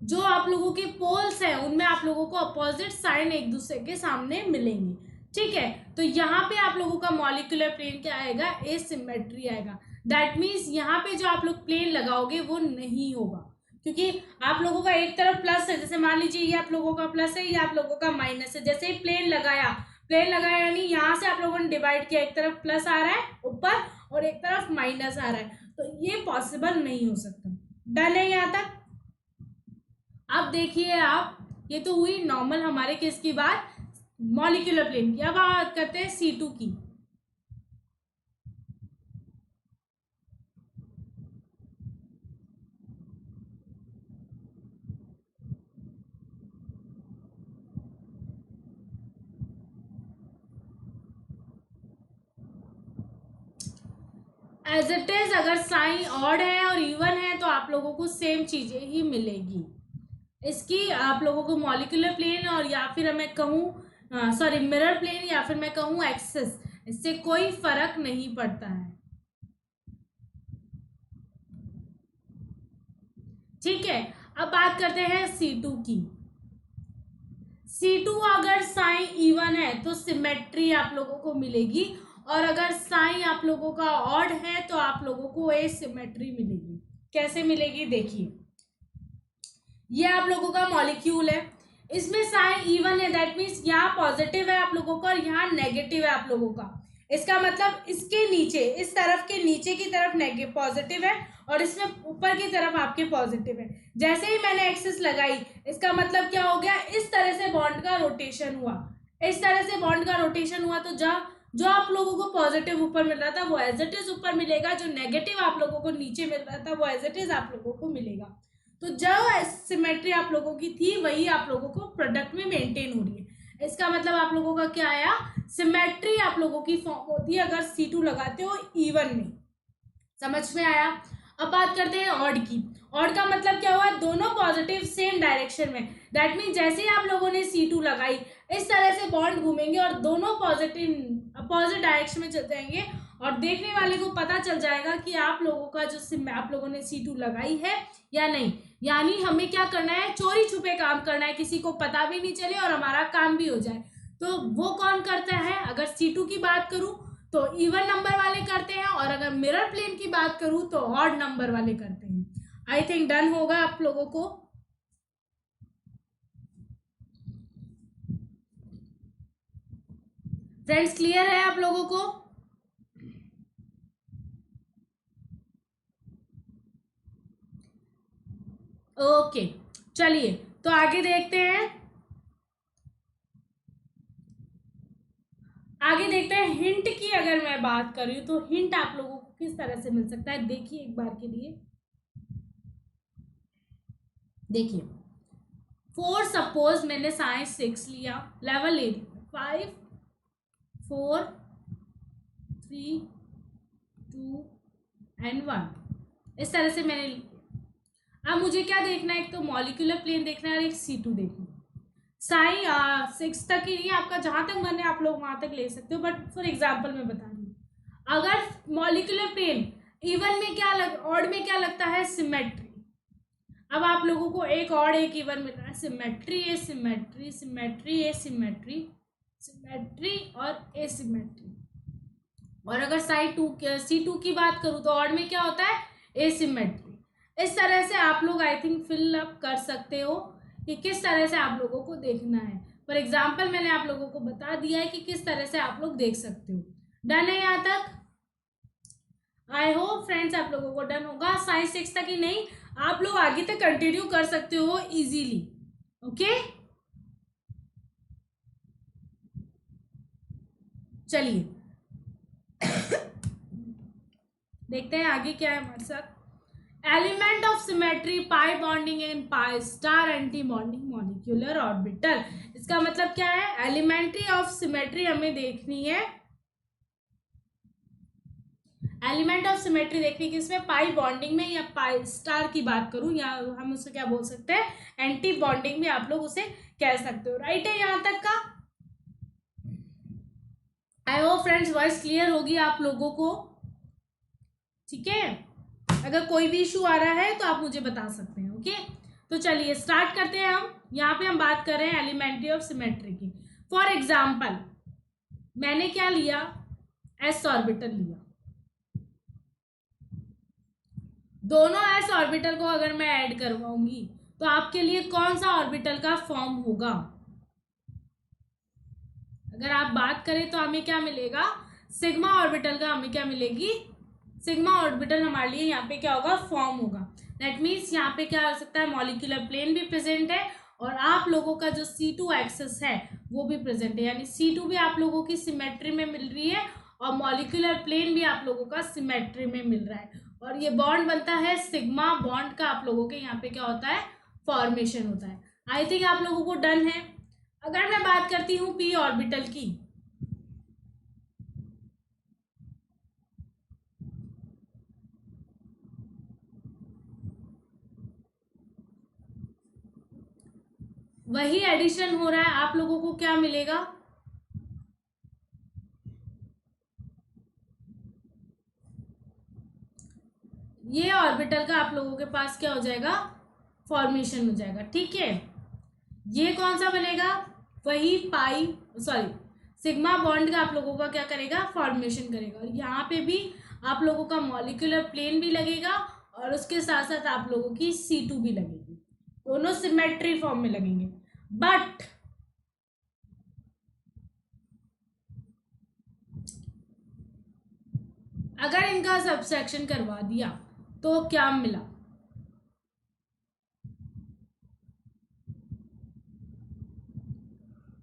जो आप लोगों के पोल्स हैं उनमें आप लोगों को अपोजिट साइन एक दूसरे के सामने मिलेंगे, ठीक है। तो यहाँ पे आप लोगों का मॉलिक्यूलर प्लेन क्या आएगा, एसिमेट्री आएगा। दैट मीन्स यहाँ पे जो आप लोग प्लेन लगाओगे वो नहीं होगा, क्योंकि आप लोगों का एक तरफ प्लस है, जैसे मान लीजिए ये आप लोगों का प्लस है, ये आप लोगों का माइनस है। जैसे ही प्लेन लगाया, प्लेन लगाया यानी यहाँ से आप लोगों ने डिवाइड किया, एक तरफ प्लस आ रहा है ऊपर और एक तरफ माइनस आ रहा है, तो ये पॉसिबल नहीं हो सकता। डन है यहाँ तक। अब देखिए आप, ये तो हुई नॉर्मल हमारे केस की बात, मॉलिक्यूलर प्लेन की। अब बात करते हैं C2 की। एज इट इज, अगर साइन ऑड है और इवन है तो आप लोगों को सेम चीजें ही मिलेगी। इसकी आप लोगों को मॉलिक्यूलर प्लेन और या फिर मैं कहूँ सॉरी मिरर प्लेन या फिर मैं कहूँ एक्सिस, इससे कोई फर्क नहीं पड़ता है, ठीक है। अब बात करते हैं C2 की। C2 अगर साइन इवन है तो सिमेट्री आप लोगों को मिलेगी, और अगर साइन आप लोगों का ऑड है तो आप लोगों को एसिमेट्री मिलेगी। कैसे मिलेगी देखिए, ये आप लोगों का मॉलिक्यूल है, इसमें साइन इवन है, दैट मीन्स यहाँ पॉजिटिव है आप लोगों का और यहाँ नेगेटिव है आप लोगों का। इसका मतलब इसके नीचे, इस तरफ के नीचे की तरफ नेगेटिव पॉजिटिव है और इसमें ऊपर की तरफ आपके पॉजिटिव है। जैसे ही मैंने एक्सिस लगाई, इसका मतलब क्या हो गया, इस तरह से बॉन्ड का रोटेशन हुआ, इस तरह से बॉन्ड का रोटेशन हुआ, तो जो आप लोगों को पॉजिटिव ऊपर मिल रहा था वो एज इट इज ऊपर मिलेगा, जो नेगेटिव आप लोगों को नीचे मिल रहा था वो एज इट इज आप लोगों को मिलेगा। तो जो सिमेट्री आप लोगों की थी वही आप लोगों को प्रोडक्ट में मेंटेन हो रही है। इसका मतलब आप लोगों का क्या आया, सिमेट्री आप लोगों की फॉर्म होती है अगर C2 लगाते हो इवन में। समझ में आया। अब बात करते हैं ऑड की। ऑड का मतलब क्या हुआ, दोनों पॉजिटिव सेम डायरेक्शन में, दैट मीन जैसे ही आप लोगों ने C2 लगाई, इस तरह से बॉन्ड घूमेंगे और दोनों पॉजिटिव अपोजिट डायरेक्शन में चल जाएंगे, और देखने वाले को पता चल जाएगा कि आप लोगों का जो आप लोगों ने C2 लगाई है या नहीं। यानी हमें क्या करना है, चोरी छुपे काम करना है, किसी को पता भी नहीं चले और हमारा काम भी हो जाए। तो वो कौन करता है, अगर C2 की बात करूं तो इवन नंबर वाले करते हैं, और अगर मिरर प्लेन की बात करूं तो ऑड नंबर वाले करते हैं। आई थिंक डन होगा आप लोगों को। फ्रेंड्स क्लियर है आप लोगों को? ओके चलिए तो आगे देखते हैं। आगे देखते हैं हिंट की। अगर मैं बात कर रही हूं तो हिंट आप लोगों को किस तरह से मिल सकता है, देखिए एक बार के लिए। देखिए फोर, सपोज मैंने साइंस 6 लिया, लेवल ले 5 4 3 2 एंड 1, इस तरह से मैंने लिया। अब मुझे क्या देखना है, एक तो मॉलिक्यूलर प्लेन देखना है और एक C2 देखना है। साइन 6 तक ही नहीं, आपका जहां तक मन है आप लोग वहां तक ले सकते हो, बट फॉर एग्जाम्पल मैं बता रही हूँ। अगर मॉलिक्यूलर प्लेन इवन में क्या ऑड में क्या लगता है, सिमेट्री। अब आप लोगों को एक और एक इवन मिल रहा है, सिमेट्री ए सिमेट्री, सिमेट्री ए सिमेट्री, सिमेट्री और एसिमेट्री। और अगर C2 की बात करूं तो ऑड में क्या होता है, एसिमेट्री। इस तरह से आप लोग आई थिंक फिल अप कर सकते हो कि किस तरह से आप लोगों को देखना है। फॉर एग्जाम्पल मैंने आप लोगों को बता दिया है कि किस तरह से आप लोग देख सकते हो। डन है यहाँ तक? आई होप फ्रेंड्स आप लोगों को डन होगा। साइंस 6 तक ही नहीं, आप लोग आगे तक कंटिन्यू कर सकते हो इजीली। ओके चलिए देखते हैं आगे क्या है हमारे साथ। Element of symmetry, pi bonding and pi star anti bonding molecular orbital. इसका मतलब क्या है, एलिमेंट्री ऑफ सिमेट्री हमें देखनी है, एलिमेंट ऑफ सिमेट्री देखनी कि इसमें पाई बॉन्डिंग में या पाई स्टार की बात करूं, या हम उसे क्या बोल सकते हैं, एंटी बॉन्डिंग में आप लोग उसे कह सकते हो। राइट है यहां तक का? I hope friends voice clear होगी आप लोगों को। ठीक है, अगर कोई भी इशू आ रहा है तो आप मुझे बता सकते हैं। ओके तो चलिए स्टार्ट करते हैं। हम यहाँ पे हम बात कर रहे हैं एलिमेंट्री ऑफ सिमेट्री की। फॉर एग्जाम्पल मैंने क्या लिया, एस ऑर्बिटल लिया। दोनों एस ऑर्बिटल को अगर मैं ऐड करवाऊंगी तो आपके लिए कौन सा ऑर्बिटल का फॉर्म होगा? अगर आप बात करें तो हमें क्या मिलेगा, सिग्मा ऑर्बिटल का हमें क्या मिलेगी, सिग्मा ऑर्बिटल हमारे लिए यहाँ पे क्या होगा, फॉर्म होगा। दैट मीन्स यहाँ पे क्या हो सकता है, मॉलिक्यूलर प्लेन भी प्रेजेंट है और आप लोगों का जो C2 एक्सिस है वो भी प्रेजेंट है, यानी C2 भी आप लोगों की सिमेट्री में मिल रही है और मॉलिक्यूलर प्लेन भी आप लोगों का सिमेट्री में मिल रहा है, और ये बॉन्ड बनता है सिग्मा बॉन्ड का। आप लोगों के यहाँ पे क्या होता है, फॉर्मेशन होता है। आई थिंक आप लोगों को डन है। अगर मैं बात करती हूँ पी ऑर्बिटल की, वही एडिशन हो रहा है, आप लोगों को क्या मिलेगा, ये ऑर्बिटल का आप लोगों के पास क्या हो जाएगा, फॉर्मेशन हो जाएगा। ठीक है, ये कौन सा बनेगा, वही पाई सॉरी सिग्मा बॉन्ड का आप लोगों का क्या करेगा, फॉर्मेशन करेगा। और यहाँ पे भी आप लोगों का मॉलिक्यूलर प्लेन भी लगेगा और उसके साथ साथ आप लोगों की C2 भी लगेगी, दोनों सिमेट्री फॉर्म में लगेंगे। बट अगर इनका सबसेक्शन करवा दिया तो क्या मिला,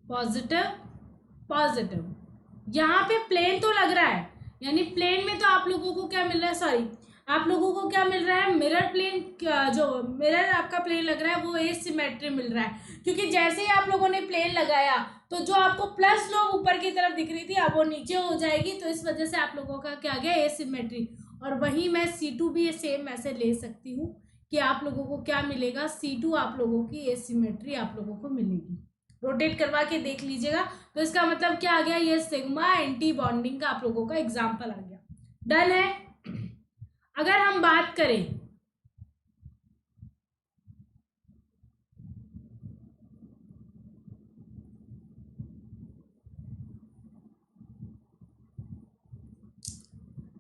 पॉजिटिव पॉजिटिव। यहाँ पे प्लेन तो लग रहा है, यानी प्लेन में तो आप लोगों को क्या मिल रहा है, सॉरी आप लोगों को क्या मिल रहा है, मिरर प्लेन, जो मिरर आपका प्लेन लग रहा है वो एसिमेट्री मिल रहा है। क्योंकि जैसे ही आप लोगों ने प्लेन लगाया तो जो आपको प्लस लोग ऊपर की तरफ दिख रही थी अब वो नीचे हो जाएगी, तो इस वजह से आप लोगों का क्या गया, एसिमेट्री। और वहीं मैं C2 भी सेम ऐसे ले सकती हूँ कि आप लोगों को क्या मिलेगा, C2 आप लोगों की एसिमेट्री आप लोगों को मिलेगी। रोटेट करवा के देख लीजिएगा। तो इसका मतलब क्या आ गया, ये सिग्मा एंटी बॉन्डिंग का आप लोगों का एग्जाम्पल आ गया। डन है। अगर हम बात करें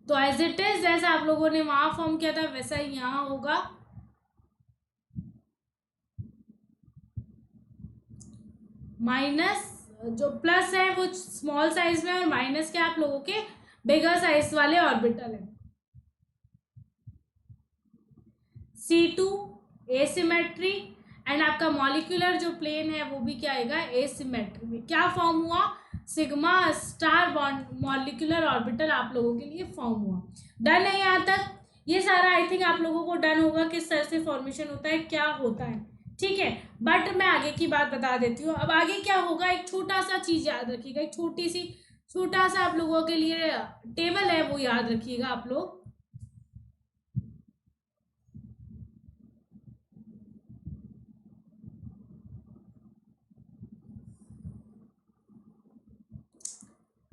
तो एज इट इज जैसा आप लोगों ने वहां फॉर्म किया था वैसा ही यहाँ होगा। माइनस जो प्लस है वो स्मॉल साइज में और माइनस के आप लोगों के बिगर साइज वाले ऑर्बिटल है। C2 एसिमेट्री एंड आपका मॉलिक्यूलर जो प्लेन है वो भी क्या आएगा, एसिमेट्री में। क्या फॉर्म हुआ, sigma star bond molecular orbital आप लोगों के लिए फॉर्म हुआ। डन है यहाँ तक। ये सारा आई थिंक आप लोगों को डन होगा, किस तरह से फॉर्मेशन होता है, क्या होता है, ठीक है। बट मैं आगे की बात बता देती हूँ। अब आगे क्या होगा, एक छोटा सा चीज याद रखिएगा, एक छोटा सा आप लोगों के लिए टेबल है वो याद रखिएगा आप लोग।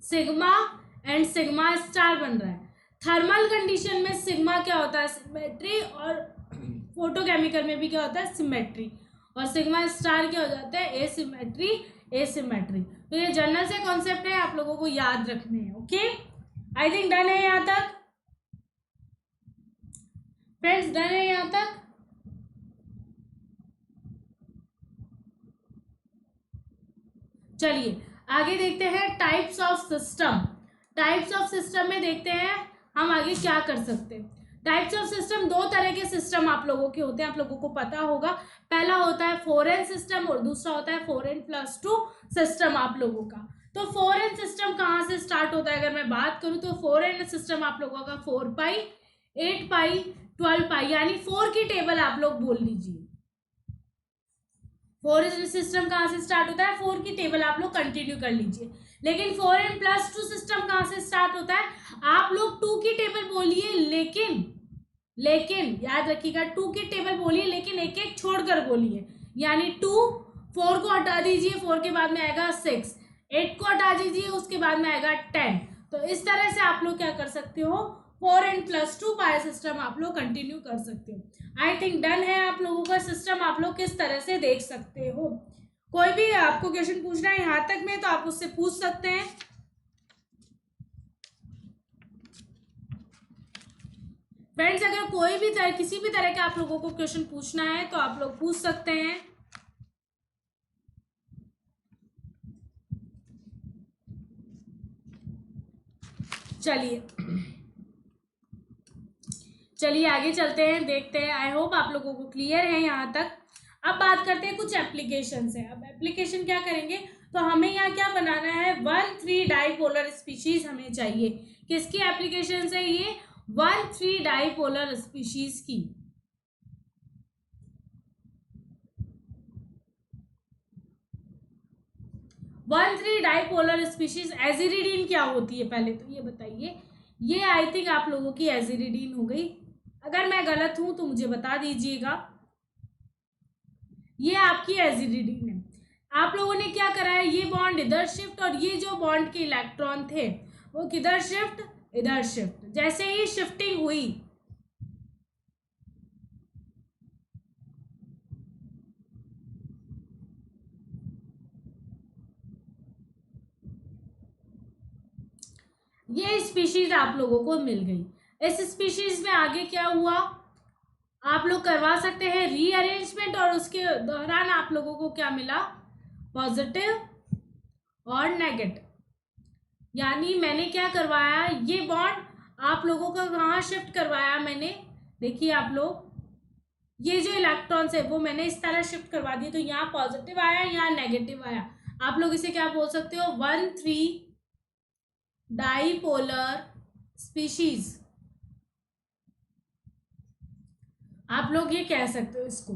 सिग्मा एंड सिग्मा स्टार बन रहा है। थर्मल कंडीशन में सिग्मा क्या होता है, सिमेट्री, और फोटोकेमिकल में भी क्या होता है, सिमेट्री। और सिग्मा स्टार क्या हो जाता है, एसिमेट्री एसिमेट्री। तो ये जनरल से कॉन्सेप्ट है, आप लोगों को याद रखने हैं। ओके, आई थिंक डन है यहाँ तक फ्रेंड्स, डन है यहाँ तक। चलिए आगे देखते हैं types of system. Types of system में देखते हैं हम आगे क्या कर सकते हैं। टाइप्स ऑफ सिस्टम, दो तरह के सिस्टम आप लोगों के होते हैं, आप लोगों को पता होगा। पहला होता है 4n सिस्टम और दूसरा होता है 4n+2 सिस्टम आप लोगों का। तो 4n सिस्टम कहाँ से स्टार्ट होता है, अगर मैं बात करूं तो 4n सिस्टम आप लोगों का 4 पाई, 8 पाई, 12 पाई, यानी 4 की टेबल आप लोग बोल लीजिए। 4 सिस्टम कहाँ से स्टार्ट होता है, 4 की टेबल आप लोग कंटिन्यू कर लीजिए। लेकिन 4n+2 सिस्टम कहाँ से स्टार्ट होता है, आप लोग 2 की टेबल बोलिए, लेकिन लेकिन याद रखिएगा 2 की टेबल बोलिए, लेकिन एक एक छोड़कर बोलिए। यानी 2, 4 को हटा दीजिए, 4 के बाद में आएगा 6, 8 को हटा दीजिए, उसके बाद में आएगा 10। तो इस तरह से आप लोग क्या कर सकते हो, 4n+2 पाई सिस्टम आप लोग कंटिन्यू कर सकते हो। आई थिंक डन है आप लोगों का सिस्टम, आप लोग किस तरह से देख सकते हो। कोई भी आपको क्वेश्चन पूछना है यहाँ तक में तो आप उससे पूछ सकते हैं। फ्रेंड्स अगर कोई भी किसी भी तरह का आप लोगों को क्वेश्चन पूछना है तो आप लोग पूछ सकते हैं। चलिए चलिए आगे चलते हैं, देखते हैं। आई होप आप लोगों को क्लियर है यहाँ तक। अब बात करते हैं कुछ एप्लीकेशन से। अब एप्लीकेशन क्या करेंगे, तो हमें यहाँ क्या बनाना है, 1,3 डाइपोलर स्पीशीज हमें चाहिए। किसकी एप्लीकेशन है ये, 1,3 डाइपोलर स्पीशीज की। 1,3 डाइपोलर स्पीशीज। एजिरिडीन क्या होती है पहले तो ये बताइए। ये आई थिंक आप लोगों की एजिरिडीन हो गई, अगर मैं गलत हूं तो मुझे बता दीजिएगा। ये आपकी एजिडिन है। आप लोगों ने क्या करा है, ये बॉन्ड इधर शिफ्ट और ये जो बॉन्ड के इलेक्ट्रॉन थे वो किधर शिफ्ट, इधर शिफ्ट। जैसे ही शिफ्टिंग हुई ये स्पीशीज आप लोगों को मिल गई। इस स्पीशीज में आगे क्या हुआ, आप लोग करवा सकते हैं रीअरेंजमेंट, और उसके दौरान आप लोगों को क्या मिला, पॉजिटिव और नेगेटिव। यानी मैंने क्या करवाया, ये बॉन्ड आप लोगों का कहाँ शिफ्ट करवाया मैंने, देखिए आप लोग, ये जो इलेक्ट्रॉन्स है वो मैंने इस तरह शिफ्ट करवा दिए, तो यहाँ पॉजिटिव आया, यहाँ नेगेटिव आया। आप लोग इसे क्या बोल सकते हो, 1,3 डाइपोलर स्पीशीज, आप लोग ये कह सकते हो इसको।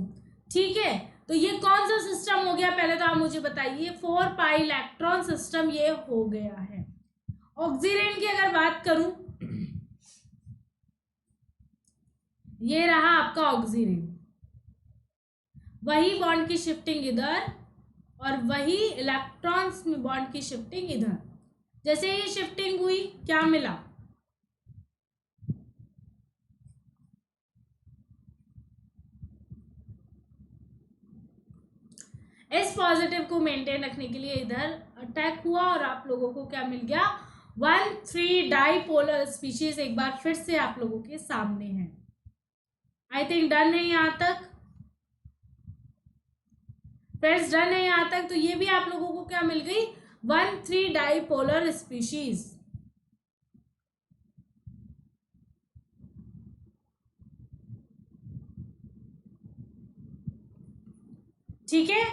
ठीक है, तो ये कौन सा सिस्टम हो गया, पहले तो आप मुझे बताइए। 4 पाई इलेक्ट्रॉन सिस्टम ये हो गया है। ऑक्सीजन की अगर बात करूं, ये रहा आपका ऑक्सीजन, वही बॉन्ड की शिफ्टिंग इधर और वही इलेक्ट्रॉन्स में बॉन्ड की शिफ्टिंग इधर। जैसे ये शिफ्टिंग हुई, क्या मिला, इस पॉजिटिव को मेंटेन रखने के लिए इधर अटैक हुआ और आप लोगों को क्या मिल गया, 1,3 डाइपोलर स्पीशीज एक बार फिर से आप लोगों के सामने है। आई थिंक डन है यहां तक फ्रेंड्स, डन है यहां तक। तो ये भी आप लोगों को क्या मिल गई, 1,3 डाइपोलर स्पीशीज। ठीक है,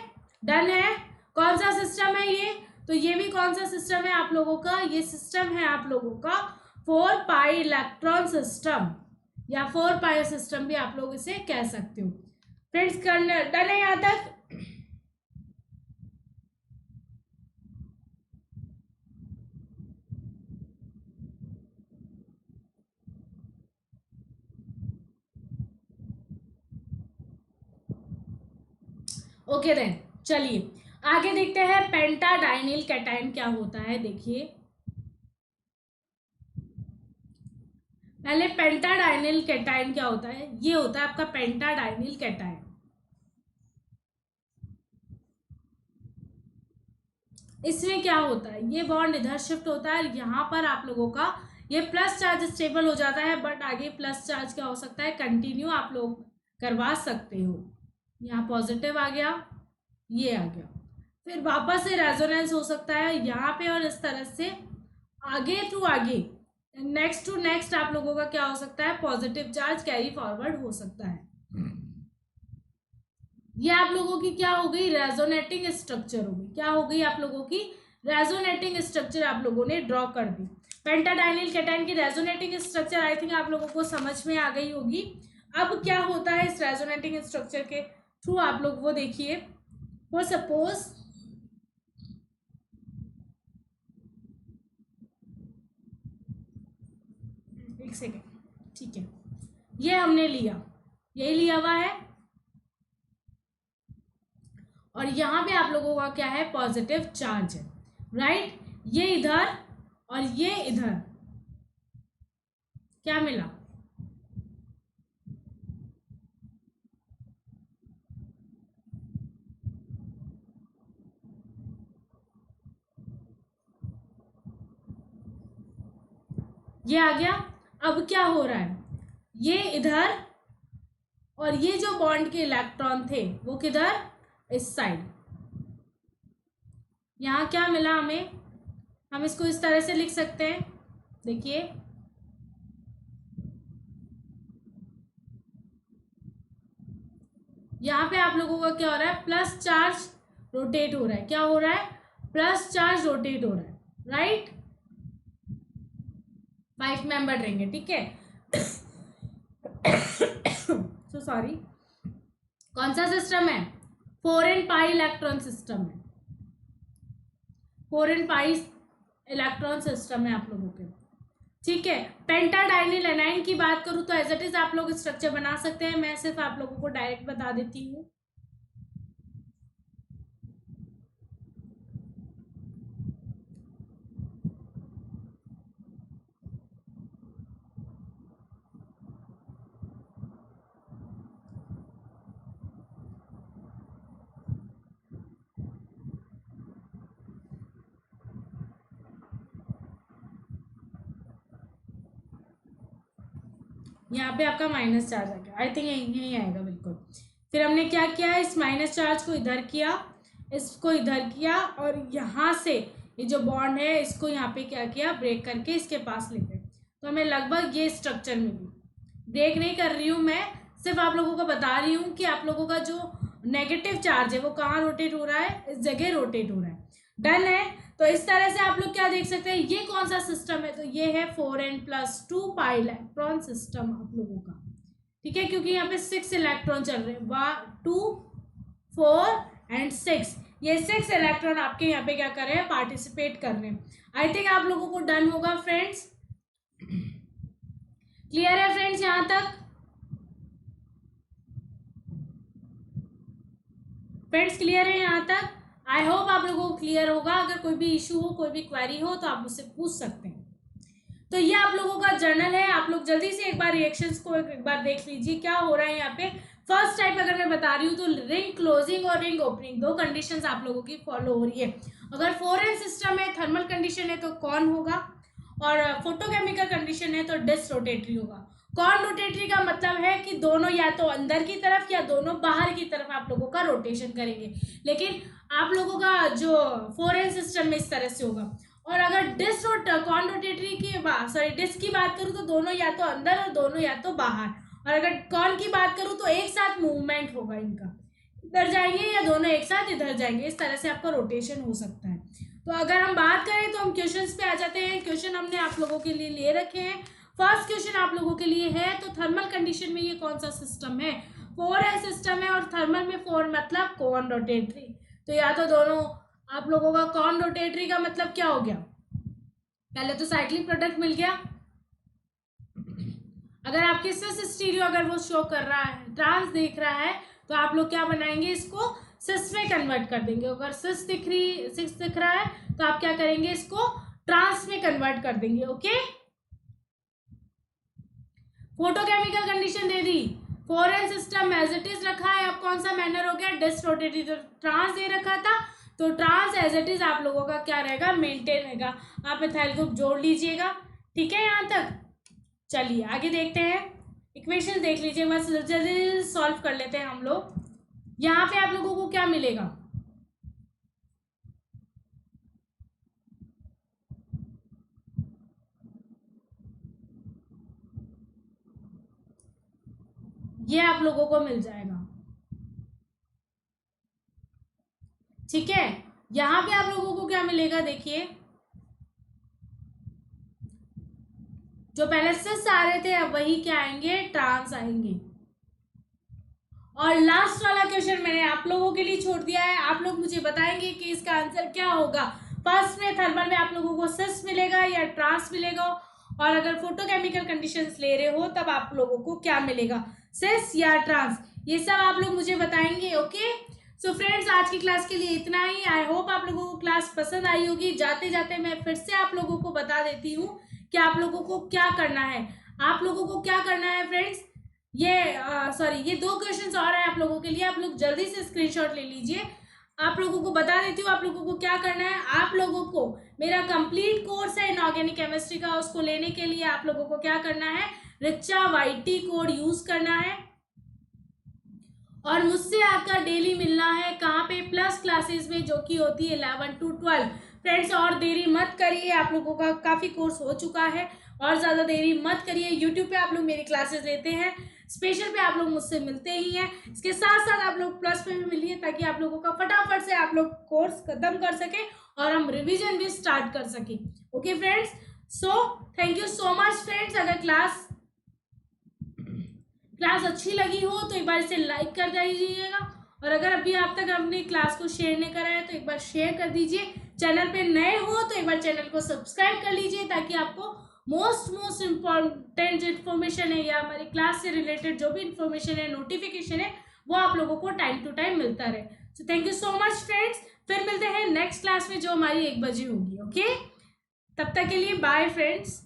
डन है। कौन सा सिस्टम है ये, तो ये भी कौन सा सिस्टम है आप लोगों का, ये सिस्टम है आप लोगों का 4 पाई इलेक्ट्रॉन सिस्टम, या 4 पाई सिस्टम भी आप लोग इसे कह सकते हो। फ्रेंड्स, डन है यहां तक। ओके देन, चलिए आगे देखते हैं पेंटाडाइनिल कैटायन क्या होता है। देखिए पहले पेंटाडाइनिल कैटायन क्या होता है, ये होता है आपका पेंटाडाइनिल कैटायन। इसमें क्या होता है, ये बॉन्ड इधर शिफ्ट होता है, यहाँ पर आप लोगों का ये प्लस चार्ज स्टेबल हो जाता है, बट आगे प्लस चार्ज क्या हो सकता है, कंटिन्यू आप लोग करवा सकते हो। यहाँ पॉजिटिव आ गया, ये आ गया, फिर वापस से रेजोनेंस हो सकता है यहाँ पे, और इस तरह से आगे टू आगे, नेक्स्ट टू नेक्स्ट आप लोगों का क्या हो सकता है, पॉजिटिव चार्ज कैरी फॉरवर्ड हो सकता है। ये आप लोगों की क्या हो गई, रेजोनेटिंग स्ट्रक्चर हो गई। क्या हो गई आप लोगों की, रेजोनेटिंग स्ट्रक्चर आप लोगों ने ड्रॉ कर दी। पेंटाडाइनिल कैटायन की रेजोनेटिंग स्ट्रक्चर आई थिंक आप लोगों को समझ में आ गई होगी। अब क्या होता है इस रेजोनेटिंग स्ट्रक्चर के थ्रू, आप लोग वो देखिए। फॉर सपोज एक सेकेंड, ठीक है, ये हमने लिया, यही लिया हुआ है, और यहाँ पे आप लोगों का क्या है, पॉजिटिव चार्ज है, राइट। ये इधर और ये इधर, क्या मिला, ये आ गया। अब क्या हो रहा है, ये इधर और ये जो बॉन्ड के इलेक्ट्रॉन थे वो किधर, इस साइड। यहाँ क्या मिला हमें, हम इसको इस तरह से लिख सकते हैं, देखिए यहाँ पे आप लोगों का क्या हो रहा है, प्लस चार्ज रोटेट हो रहा है, क्या हो रहा है, प्लस चार्ज रोटेट हो रहा है, राइट। 5 मेंबर रहेंगे, ठीक है। सो सॉरी, कौन सा सिस्टम है, 4 एंड पाई इलेक्ट्रॉन सिस्टम है, 4 एंड पाई इलेक्ट्रॉन सिस्टम है आप लोगों के, ठीक है। पेंटाडाइनिल एनाइन की बात करूं तो एज इट इज आप लोग स्ट्रक्चर बना सकते हैं, मैं सिर्फ आप लोगों को डायरेक्ट बता देती हूँ। यहाँ पे आपका माइनस चार्ज आ गया, आई थिंक यही आएगा बिल्कुल। फिर हमने क्या किया, इस माइनस चार्ज को इधर किया, इसको इधर किया, और यहाँ से ये जो बॉन्ड है इसको यहाँ पे क्या किया, ब्रेक करके इसके पास ले गए। तो हमें लगभग ये स्ट्रक्चर मिली। ब्रेक नहीं कर रही हूँ मैं, सिर्फ आप लोगों को बता रही हूँ कि आप लोगों का जो नेगेटिव चार्ज है वो कहाँ रोटेट हो रहा है, इस जगह रोटेट हो रहा है। डन है। तो इस तरह से आप लोग क्या देख सकते हैं, ये कौन सा सिस्टम है, तो ये है 4n+2 पाई इलेक्ट्रॉन सिस्टम आप लोगों का। ठीक है, क्योंकि यहाँ पे 6 इलेक्ट्रॉन चल रहे हैं, 1 2 4 एंड 6, ये 6 इलेक्ट्रॉन आपके यहाँ पे क्या कर रहे हैं, पार्टिसिपेट कर रहे हैं। आई थिंक आप लोगों को डन होगा फ्रेंड्स। क्लियर है फ्रेंड्स यहाँ तक? फ्रेंड्स क्लियर है यहाँ तक? आई होप आप लोगों को क्लियर होगा। अगर कोई भी इशू हो, कोई भी क्वेरी हो तो आप मुझसे पूछ सकते हैं। तो ये आप लोगों का जर्नल है, आप लोग जल्दी से एक बार रिएक्शंस को एक बार देख लीजिए क्या हो रहा है यहाँ पे। फर्स्ट टाइप अगर मैं बता रही हूँ तो रिंग क्लोजिंग और रिंग ओपनिंग, दो कंडीशंस आप लोगों की फॉलो हो रही है। अगर 4n सिस्टम है, थर्मल कंडीशन है, तो कौन होगा, और फोटोकेमिकल कंडीशन है तो डिस रोटेटरी होगा। कॉन रोटेटरी का मतलब है कि दोनों या तो अंदर की तरफ या दोनों बाहर की तरफ आप लोगों का रोटेशन करेंगे, लेकिन आप लोगों का जो 4n सिस्टम में इस तरह से होगा। और अगर कॉन रोटेटरी की डिस की बात करूँ तो दोनों या तो अंदर और दोनों या तो बाहर, और अगर कॉन की बात करूँ तो एक साथ मूवमेंट होगा इनका, इधर जाएंगे या दोनों एक साथ इधर जाएंगे, इस तरह से आपका रोटेशन हो सकता है। तो अगर हम बात करें तो हम क्वेश्चंस पे आ जाते हैं। क्वेश्चन हमने आप लोगों के लिए ले रखे हैं। फर्स्ट क्वेश्चन आप लोगों के लिए है, तो थर्मल कंडीशन में ये कौन सा सिस्टम है, 4n सिस्टम है, और थर्मल में 4 मतलब कॉन रोटेटरी। तो या तो दोनों आप लोगों का कॉन रोटेटरी का मतलब क्या हो गया, पहले तो साइक्लिक प्रोडक्ट मिल गया। अगर आपके सिस स्टीरियो अगर वो शो कर रहा है, ट्रांस देख रहा है, तो आप लोग क्या बनाएंगे, इसको सिस में कन्वर्ट कर देंगे। अगर सिस दिख रहा है तो आप क्या करेंगे, इसको ट्रांस में कन्वर्ट कर देंगे। ओके, फोटोकेमिकल कंडीशन दे दी, 4n system as it is रखा है। अब कौन सा मैनर हो गया, डिस रोटेटरी। तो ट्रांस दे रखा था तो ट्रांस एज इट इज आप लोगों का क्या रहेगा, मेंटेन रहेगा। आप मिथाइल ग्रुप जोड़ लीजिएगा। ठीक है यहाँ तक? चलिए आगे देखते हैं, इक्वेशन देख लीजिए, बस जल्दी सॉल्व कर लेते हैं हम लोग। यहाँ पे आप लोगों को क्या मिलेगा, ये आप लोगों को मिल जाएगा। ठीक है, यहाँ पे आप लोगों को क्या मिलेगा, देखिए जो पहले सिस आ रहे थे अब वही क्या आएंगे, ट्रांस आएंगे। और लास्ट वाला क्वेश्चन मैंने आप लोगों के लिए छोड़ दिया है, आप लोग मुझे बताएंगे कि इसका आंसर क्या होगा। फर्स्ट में थर्मल में आप लोगों को सिस मिलेगा या ट्रांस मिलेगा, और अगर फोटोकेमिकल कंडीशंस ले रहे हो तब आप लोगों को क्या मिलेगा, सिस या ट्रांस, ये सब आप लोग मुझे बताएंगे। ओके, सो फ्रेंड्स आज की क्लास के लिए इतना ही। आई होप आप लोगों को क्लास पसंद आई होगी। जाते जाते मैं फिर से आप लोगों को बता देती हूँ कि आप लोगों को क्या करना है। आप लोगों को क्या करना है फ्रेंड्स, ये 2 क्वेश्चंस और है आप लोगों के लिए, आप लोग जल्दी से स्क्रीनशॉट ले लीजिए। आप लोगों को बता देती हूँ आप लोगों को क्या करना है। आप लोगों को मेरा कंप्लीट कोर्स है इनऑर्गेनिक केमिस्ट्री का, उसको लेने के लिए आप लोगों को क्या करना है, रिचा YT कोड यूज करना है, और मुझसे आपका डेली मिलना है कहाँ पे, प्लस क्लासेस में, जो कि होती है 11 to 12। फ्रेंड्स और देरी मत करिए, आप लोगों का काफ़ी कोर्स हो चुका है, और ज़्यादा देरी मत करिए। यूट्यूब पे आप लोग मेरी क्लासेस लेते हैं, स्पेशल पे आप लोग मुझसे मिलते ही हैं, इसके साथ साथ आप लोग प्लस पे भी मिलिए, ताकि आप लोगों का फटाफट से आप लोग कोर्स खत्म कर सके और हम रिविजन भी स्टार्ट कर सकें। Okay friends, so thank you so much friends. अगर क्लास अच्छी लगी हो तो एक बार इसे लाइक कर दीजिएगा, और अगर अभी आप तक अपनी क्लास को शेयर नहीं करा है तो एक बार शेयर कर दीजिए। चैनल पे नए हो तो एक बार चैनल को सब्सक्राइब कर लीजिए, ताकि आपको मोस्ट इम्पॉर्टेंट इन्फॉर्मेशन है या हमारी क्लास से रिलेटेड जो भी इन्फॉर्मेशन है, नोटिफिकेशन है, वो आप लोगों को टाइम टू टाइम मिलता रहे। So thank you so much friends, फिर मिलते हैं नेक्स्ट क्लास में जो हमारी 1 बजे होगी। ओके, तब तक के लिए बाय फ्रेंड्स।